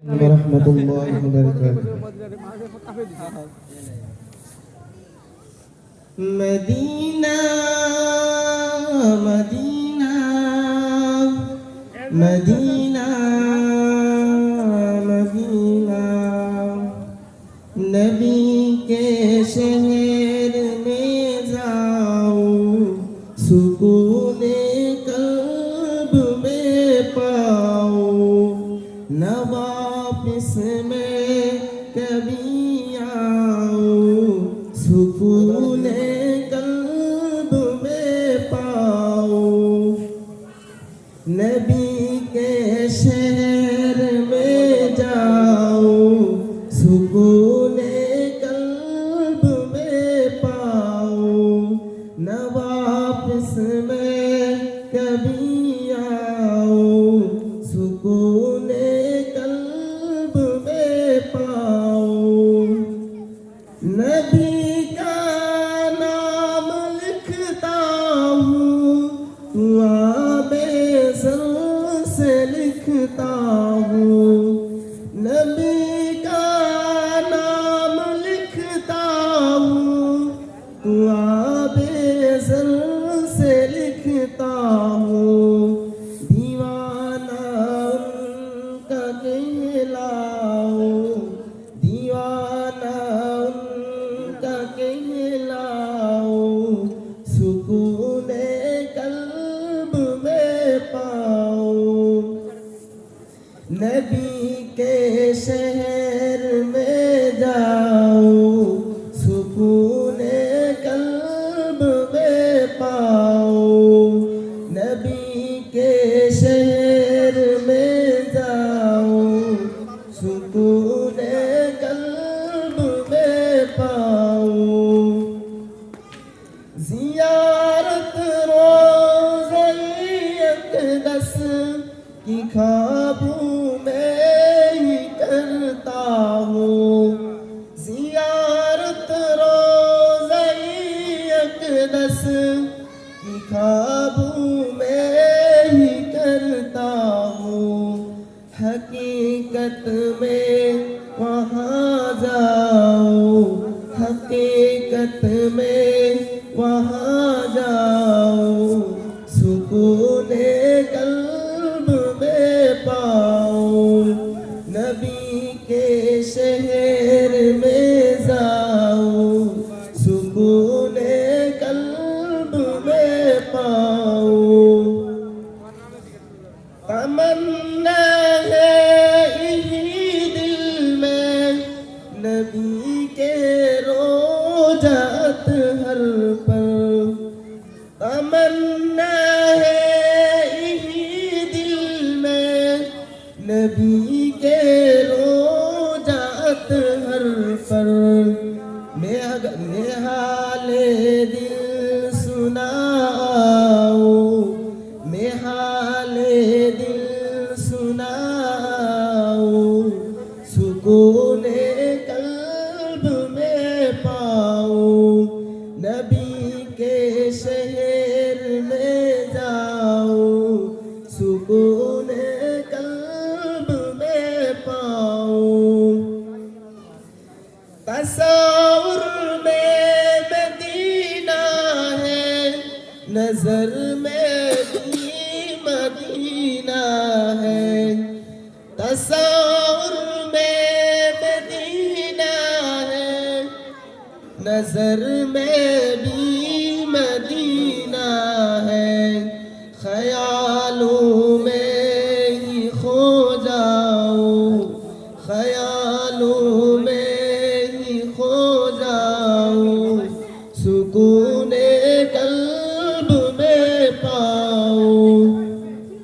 warahmatullahi wabarakatuh. Medina, Medina, Medina, Medina, नबी के शहर में जाओ, सुकून कल्ब में पाओ, न वापिस में कभी आओ, सुकून कल्ब में पाओ। नबी के शहर में जाओ, सुकून कल्ब में पाओ, न वापस में कभी आओ, सुकून कल्ब में पाओ। नबी का नाम लिखता हूँ, आबे सर से लिखता हूँ। नबी का नाम लिखता हूँ, आबे सर से लिखता हूँ। दीवाना उनका कहलाओ, दीवाना उनका कहलाओ, सुकून कल्ब में पाओ। नबी के शहर में जाओ, सुकून कल्ब में पाओ। नबी के शहर में जाओ, सुकून कल्ब में पाओ। ज़ियारत रोज़े अक़दस की ख्वाबों में ही करता हूँ। ज़ियारत रोज़े अक़दस की ख्वाबों में ही करता हूँ। हकीकत में वहाँ जाओ, हकीकत में वहाँ जाओ, सुकून कल्ब में पाओ। नबी के शहर में जाओ, सुकून कल्ब में पाओ। तमन्ना है यही दिल में, नबी के रोज़ा अतहर पर। तमन्ना है यही दिल में, नबी के रोज़ा अतहर पर। नेहाले दिल सुनाओ, नेहाले दिल सुनाओ, सुकून कल्ब में पाओ। नबी के शहर में जाओ, सुकून कल्ब में पाओ। तस्वुर में मदीना है, नजर में भी मदीना है। तस्वुर में मदीना है, नजर में